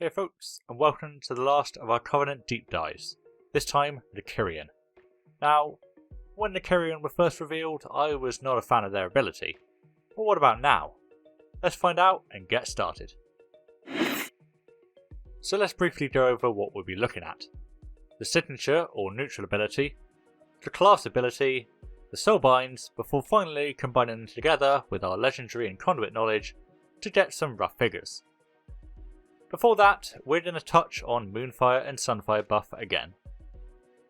Hey folks, and welcome to the last of our Covenant deep dives, this time the Kyrian. Now, when the Kyrian were first revealed, I was not a fan of their ability. But what about now? Let's find out and get started. So let's briefly go over what we'll be looking at. The signature or neutral ability, the class ability, the Soulbinds, before finally combining them together with our legendary and conduit knowledge to get some rough figures. Before that, we're going to touch on Moonfire and Sunfire buff again.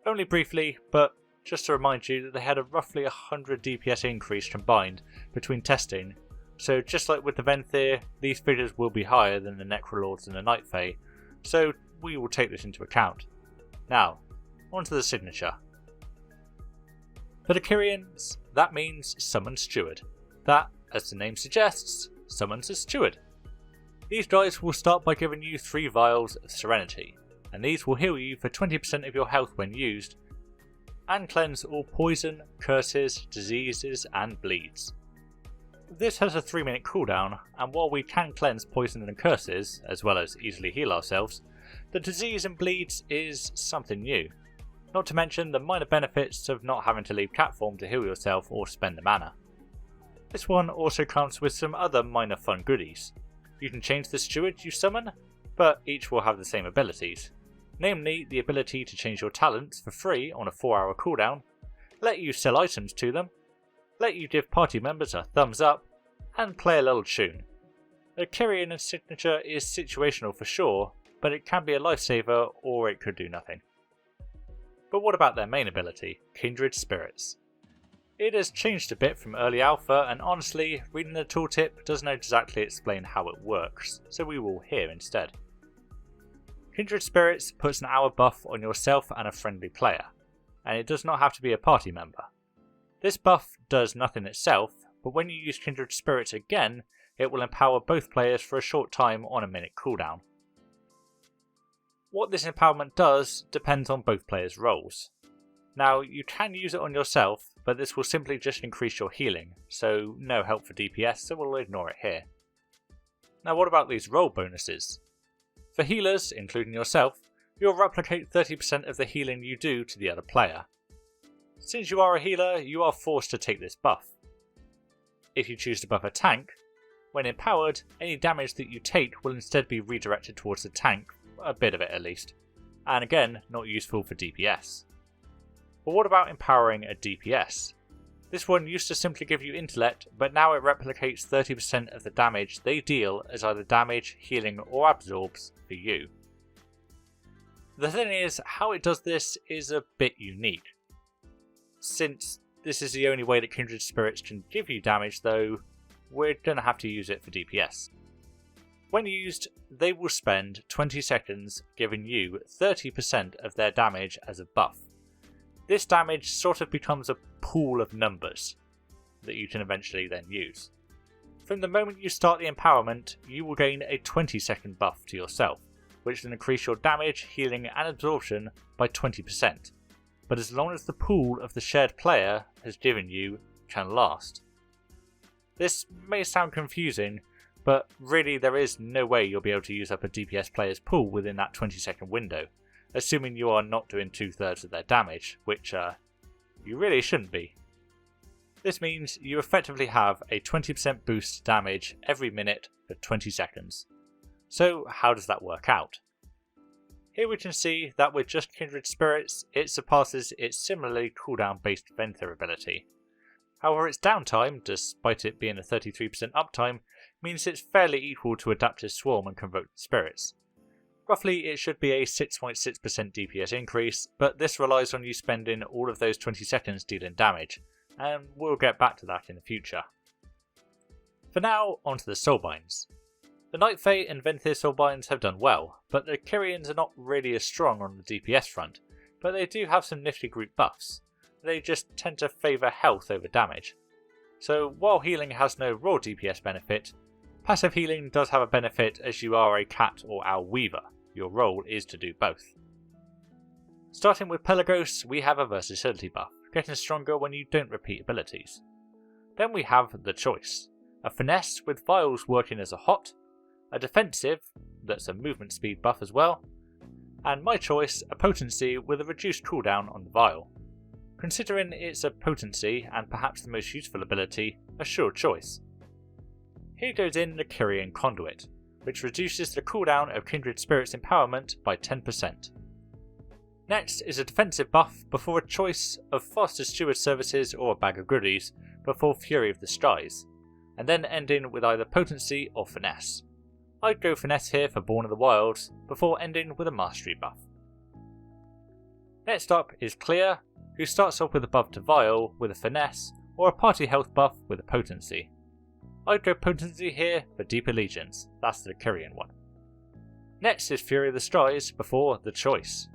Only briefly, but just to remind you that they had a roughly 100 DPS increase combined between testing, so just like with the Venthyr, these figures will be higher than the Necrolords and the Night Fae, so we will take this into account. Now, onto the signature. For the Kyrians, that means Summon Steward. That, as the name suggests, summons a Steward. These guys will start by giving you 3 vials of Serenity, and these will heal you for 20% of your health when used, and cleanse all poison, curses, diseases and bleeds. This has a 3-minute cooldown, and while we can cleanse poison and curses, as well as easily heal ourselves, the disease and bleeds is something new. Not to mention the minor benefits of not having to leave cat form to heal yourself or spend the mana. This one also comes with some other minor fun goodies. You can change the Stewards you summon, but each will have the same abilities. Namely, the ability to change your talents for free on a 4-hour cooldown, let you sell items to them, let you give party members a thumbs up, and play a little tune. A Kyrian signature is situational for sure, but it can be a lifesaver or it could do nothing. But what about their main ability, Kindred Spirits? It has changed a bit from early alpha, and honestly, reading the tooltip doesn't exactly explain how it works, so we will here instead. Kindred Spirits puts an hour buff on yourself and a friendly player, and it does not have to be a party member. This buff does nothing itself, but when you use Kindred Spirits again, it will empower both players for a short time on a minute cooldown. What this empowerment does depends on both players' roles. Now, you can use it on yourself, but this will simply just increase your healing, so no help for DPS, so we'll ignore it here. Now what about these role bonuses? For healers, including yourself, you'll replicate 30% of the healing you do to the other player. Since you are a healer, you are forced to take this buff. If you choose to buff a tank, when empowered, any damage that you take will instead be redirected towards the tank, a bit of it at least, and again, not useful for DPS. But what about empowering a DPS? This one used to simply give you intellect, but now it replicates 30% of the damage they deal as either damage, healing or absorbs for you. The thing is, how it does this is a bit unique. Since this is the only way that Kindred Spirits can give you damage though, we're going to have to use it for DPS. When used, they will spend 20 seconds giving you 30% of their damage as a buff. This damage sort of becomes a pool of numbers that you can eventually then use. From the moment you start the empowerment, you will gain a 20-second buff to yourself, which will increase your damage, healing and absorption by 20%, but as long as the pool of the shared player has given you can last. This may sound confusing, but really there is no way you'll be able to use up a DPS player's pool within that 20-second window, assuming you are not doing 2/3 of their damage, which you really shouldn't be. This means you effectively have a 20% boost to damage every minute for 20 seconds. So how does that work out? Here we can see that with just Kindred Spirits, it surpasses its similarly cooldown based Venthyr ability. However, its downtime, despite it being a 33% uptime, means it's fairly equal to Adaptive Swarm and Convoked Spirits. Roughly, it should be a 6.6% DPS increase, but this relies on you spending all of those 20 seconds dealing damage, and we'll get back to that in the future. For now, onto the Soulbinds. The Night Fae and Venthyr Soulbinds have done well, but the Kyrians are not really as strong on the DPS front, but they do have some nifty group buffs. They just tend to favour health over damage. So while healing has no raw DPS benefit, passive healing does have a benefit as you are a cat or owl weaver. Your role is to do both. Starting with Pelagos, we have a versatility buff, getting stronger when you don't repeat abilities. Then we have the choice, a finesse with vials working as a hot, a defensive, that's a movement speed buff as well, and my choice, a potency with a reduced cooldown on the vial. Considering it's a potency and perhaps the most useful ability, a sure choice. Here goes in the Kyrian Conduit, which reduces the cooldown of Kindred Spirits empowerment by 10%. Next is a defensive buff before a choice of faster Steward services or a bag of goodies before Fury of the Skies, and then ending with either potency or finesse. I'd go finesse here for Born of the Wilds before ending with a mastery buff. Next up is Clear, who starts off with a buff to Vial with a finesse or a party health buff with a potency. I'd go potency here for Deep Allegiance, that's the Kyrian one. Next is Fury of the Skies before The Choice,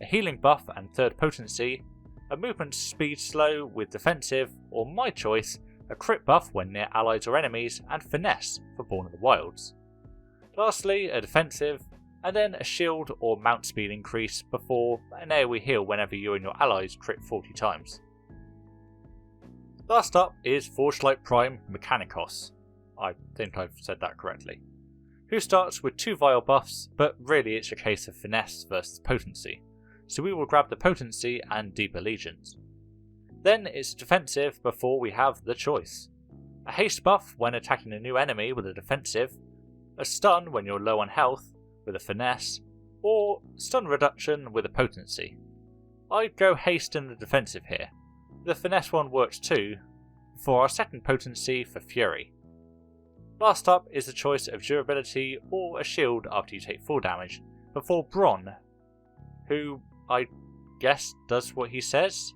a healing buff and third potency, a movement speed slow with defensive, or my choice, a crit buff when near allies or enemies, and finesse for Born of the Wilds. Lastly, a defensive, and then a shield or mount speed increase before an AoE heal whenever you and your allies crit 40 times. Last up is Forgelight Prime Mechanicos, I think I've said that correctly, who starts with 2 vial buffs, but really it's a case of finesse versus potency, so we will grab the potency and Deep Allegiance. Then it's defensive before we have The Choice, a haste buff when attacking a new enemy with a defensive, a stun when you're low on health with a finesse, or stun reduction with a potency. I'd go haste in the defensive here. The finesse one works too, for our second potency for Fury. Last up is the choice of durability or a shield after you take full damage, before Bronn, who I guess does what he says,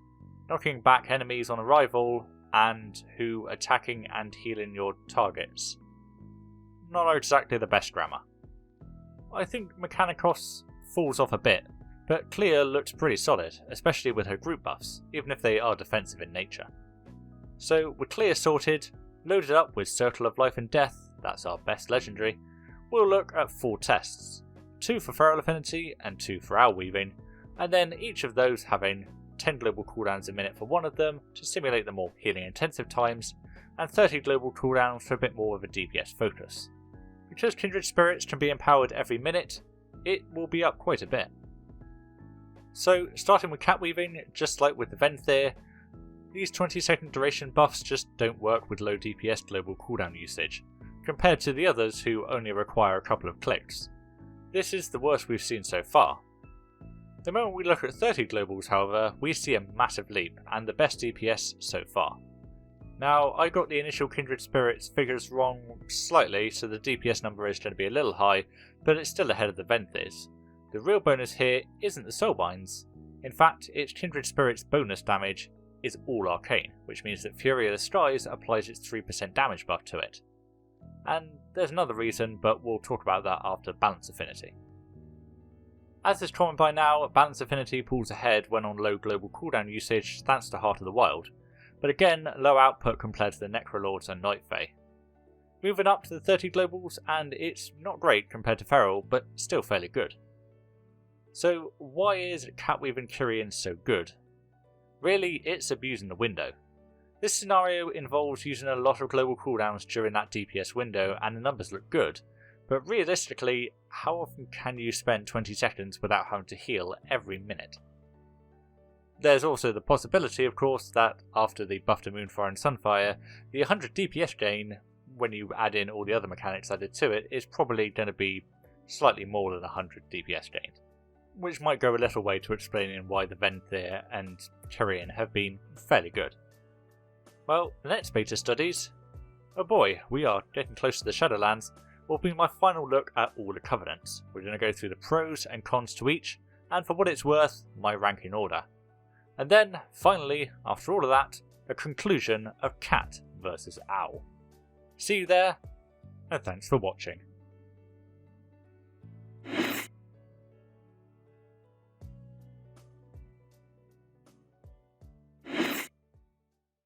knocking back enemies on arrival and who attacking and healing your targets. Not exactly the best grammar. I think Mechanicos falls off a bit, but Clear looks pretty solid, especially with her group buffs, even if they are defensive in nature. So with Clear sorted, loaded up with Circle of Life and Death, that's our best legendary, we'll look at 4 tests, 2 for Feral Affinity and 2 for Owlweaving, and then each of those having 10 global cooldowns a minute for one of them to simulate the more healing intensive times, and 30 global cooldowns for a bit more of a DPS focus. Because Kindred Spirits can be empowered every minute, it will be up quite a bit. So starting with Catweaving, just like with the Venthyr, these 20-second duration buffs just don't work with low DPS global cooldown usage, compared to the others who only require a couple of clicks. This is the worst we've seen so far. The moment we look at 30 globals, however, we see a massive leap and the best DPS so far. Now, I got the initial Kindred Spirits figures wrong slightly, so the DPS number is going to be a little high, but it's still ahead of the Venthyrs. The real bonus here isn't the Soulbinds. In fact, its Kindred Spirits bonus damage is all arcane, which means that Fury of the Skies applies its 3% damage buff to it. And there's another reason, but we'll talk about that after Balance Affinity. As is common by now, Balance Affinity pulls ahead when on low global cooldown usage thanks to Heart of the Wild, but again low output compared to the Necrolords and Night Fae. Moving up to the 30 globals, and it's not great compared to Feral, but still fairly good. So why is Catweaving Kyrian so good? Really, it's abusing the window. This scenario involves using a lot of global cooldowns during that DPS window and the numbers look good, but realistically, how often can you spend 20 seconds without having to heal every minute? There's also the possibility, of course, that after the buff to Moonfire and Sunfire, the 100 DPS gain, when you add in all the other mechanics added to it, is probably going to be slightly more than 100 DPS gained, which might go a little way to explaining why the Venthyr and Kyrian have been fairly good. Well, the next beta studies, oh boy, we are getting close to the Shadowlands, will be my final look at all the Covenants. We're going to go through the pros and cons to each, and for what it's worth, my ranking order. And then, finally, after all of that, a conclusion of Cat versus Owl. See you there, and thanks for watching.